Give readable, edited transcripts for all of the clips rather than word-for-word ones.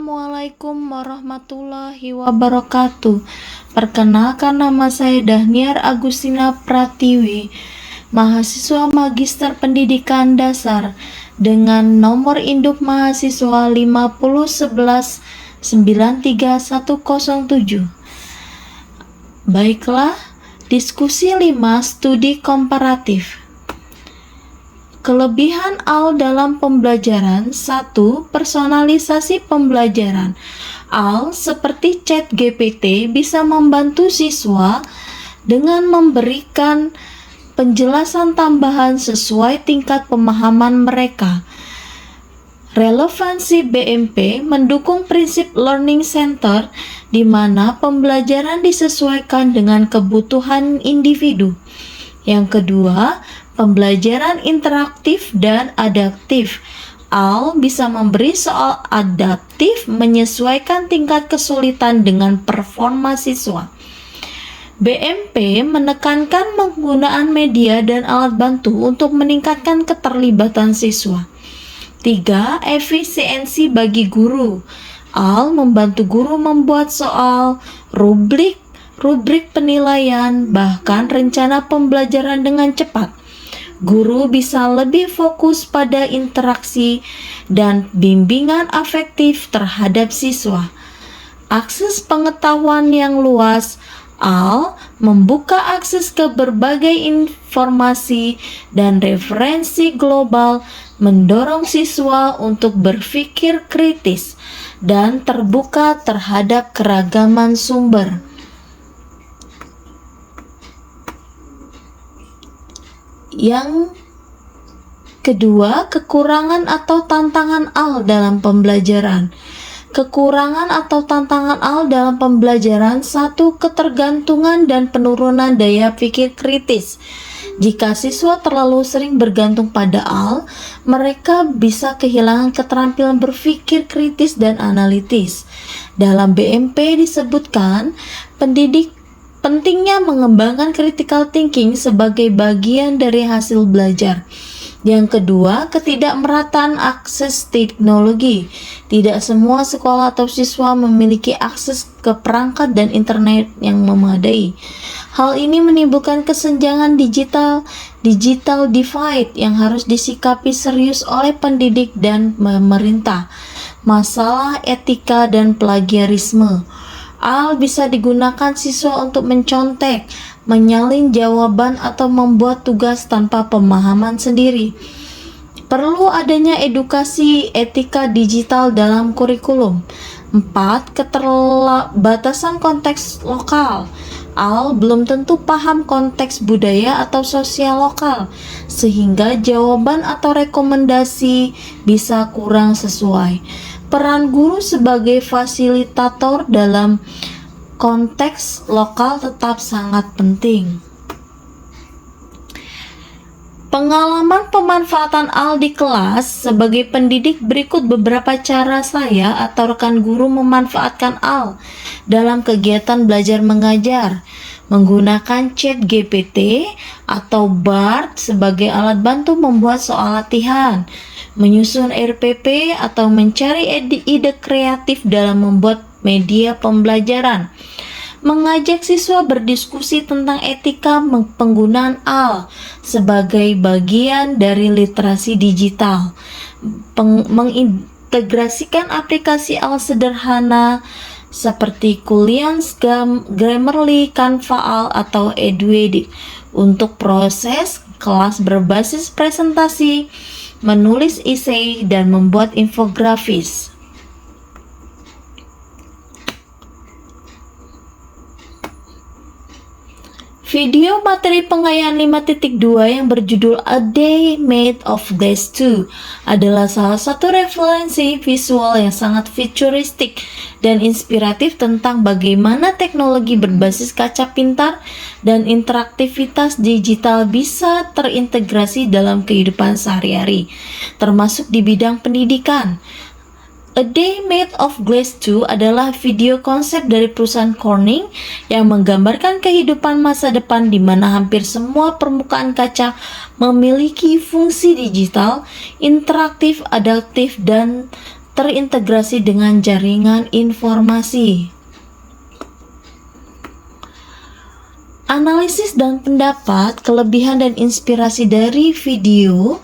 Assalamualaikum warahmatullahi wabarakatuh. Perkenalkan, nama saya Dahniar Agustina Pratiwi, mahasiswa Magister Pendidikan Dasar dengan nomor induk mahasiswa 501193107. Baiklah, diskusi 5 studi komparatif. Kelebihan AL dalam pembelajaran. 1. Personalisasi pembelajaran. AL seperti ChatGPT bisa membantu siswa dengan memberikan penjelasan tambahan sesuai tingkat pemahaman mereka. Relevansi BMP mendukung prinsip learning center di mana pembelajaran disesuaikan dengan kebutuhan individu. Yang kedua, pembelajaran interaktif dan adaptif. AL bisa memberi soal adaptif menyesuaikan tingkat kesulitan dengan performa siswa. BMP menekankan penggunaan media dan alat bantu untuk meningkatkan keterlibatan siswa. 3. Efisiensi bagi guru. AL membantu guru membuat soal, rubrik penilaian, bahkan rencana pembelajaran dengan cepat. Guru bisa lebih fokus pada interaksi dan bimbingan afektif terhadap siswa. Akses pengetahuan yang luas. AL membuka akses ke berbagai informasi dan referensi global, mendorong siswa untuk berpikir kritis dan terbuka terhadap keragaman sumber. Yang kedua, kekurangan atau tantangan AL dalam pembelajaran. Kekurangan atau tantangan AL dalam pembelajaran. 1. Ketergantungan dan penurunan daya pikir kritis. Jika siswa terlalu sering bergantung pada AL, mereka bisa kehilangan keterampilan berpikir kritis dan analitis. Dalam BMP disebutkan, pentingnya mengembangkan critical thinking sebagai bagian dari hasil belajar. Yang kedua, ketidakmerataan akses teknologi. Tidak semua sekolah atau siswa memiliki akses ke perangkat dan internet yang memadai. Hal ini menimbulkan kesenjangan digital divide yang harus disikapi serius oleh pendidik dan pemerintah. Masalah etika dan plagiarisme. AL bisa digunakan siswa untuk mencontek, menyalin jawaban atau membuat tugas tanpa pemahaman sendiri. Perlu adanya edukasi etika digital dalam kurikulum. 4. Keterbatasan konteks lokal. AL belum tentu paham konteks budaya atau sosial lokal, sehingga jawaban atau rekomendasi bisa kurang sesuai. Peran guru sebagai fasilitator dalam konteks lokal tetap sangat penting. Pengalaman pemanfaatan AL di kelas. Sebagai pendidik, berikut beberapa cara saya atau rekan guru memanfaatkan AL dalam kegiatan belajar mengajar. Menggunakan ChatGPT atau BART sebagai alat bantu membuat soal latihan, menyusun RPP atau mencari ide kreatif dalam membuat media pembelajaran, mengajak siswa berdiskusi tentang etika penggunaan AL sebagai bagian dari literasi digital, mengintegrasikan aplikasi AL sederhana seperti Kulians, Grammarly, Canva AL, atau Eduedic untuk proses kelas berbasis presentasi, menulis esai, dan membuat infografis. Video materi pengayaan 5.2 yang berjudul A Day Made of Glass 2 adalah salah satu referensi visual yang sangat futuristik dan inspiratif tentang bagaimana teknologi berbasis kaca pintar dan interaktivitas digital bisa terintegrasi dalam kehidupan sehari-hari, termasuk di bidang pendidikan. A Day Made of Glass 2 adalah video konsep dari perusahaan Corning yang menggambarkan kehidupan masa depan di mana hampir semua permukaan kaca memiliki fungsi digital, interaktif, adaptif, dan terintegrasi dengan jaringan informasi. Analisis dan pendapat, kelebihan dan inspirasi dari video,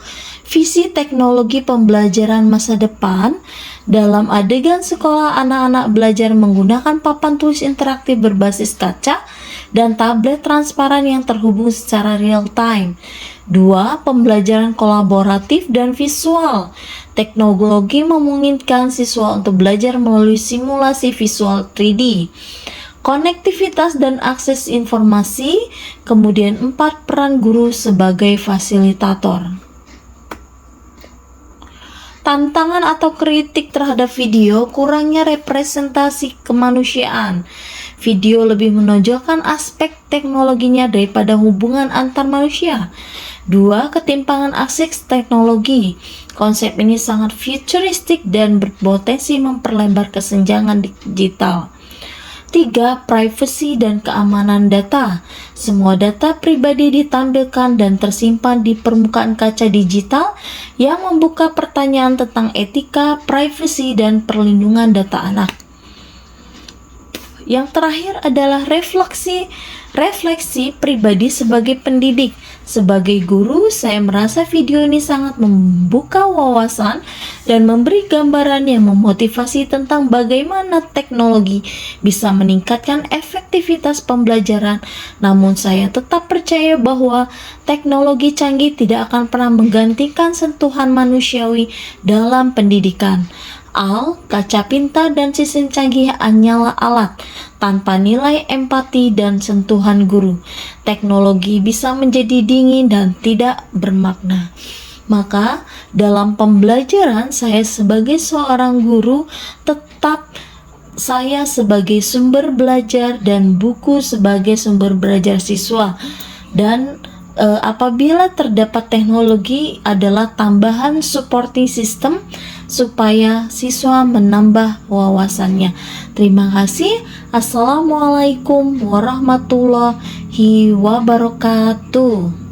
visi teknologi pembelajaran masa depan. Dalam adegan sekolah, anak-anak belajar menggunakan papan tulis interaktif berbasis kaca dan tablet transparan yang terhubung secara real time. 2. Pembelajaran kolaboratif dan visual. Teknologi memungkinkan siswa untuk belajar melalui simulasi visual 3D. Konektivitas dan akses informasi. Kemudian 4. Peran guru sebagai fasilitator. Tantangan atau kritik terhadap video, kurangnya representasi kemanusiaan. Video lebih menonjolkan aspek teknologinya daripada hubungan antar manusia. 2. Ketimpangan akses teknologi. Konsep ini sangat futuristik dan berpotensi memperlebar kesenjangan digital. 3. Privacy dan keamanan data. Semua data pribadi ditampilkan dan tersimpan di permukaan kaca digital yang membuka pertanyaan tentang etika, privacy, dan perlindungan data anak. Yang terakhir adalah refleksi pribadi sebagai pendidik. Sebagai guru, saya merasa video ini sangat membuka wawasan dan memberi gambaran yang memotivasi tentang bagaimana teknologi bisa meningkatkan efektivitas pembelajaran. Namun saya tetap percaya bahwa teknologi canggih tidak akan pernah menggantikan sentuhan manusiawi dalam pendidikan. Kaca pintar dan sistem canggih hanyalah alat tanpa nilai empati dan sentuhan guru. Teknologi bisa menjadi dingin dan tidak bermakna. Maka dalam pembelajaran, saya sebagai seorang guru tetap saya sebagai sumber belajar dan buku sebagai sumber belajar siswa. Dan apabila terdapat teknologi adalah tambahan supporting system supaya siswa menambah wawasannya. Terima kasih. Assalamualaikum warahmatullahi wabarakatuh.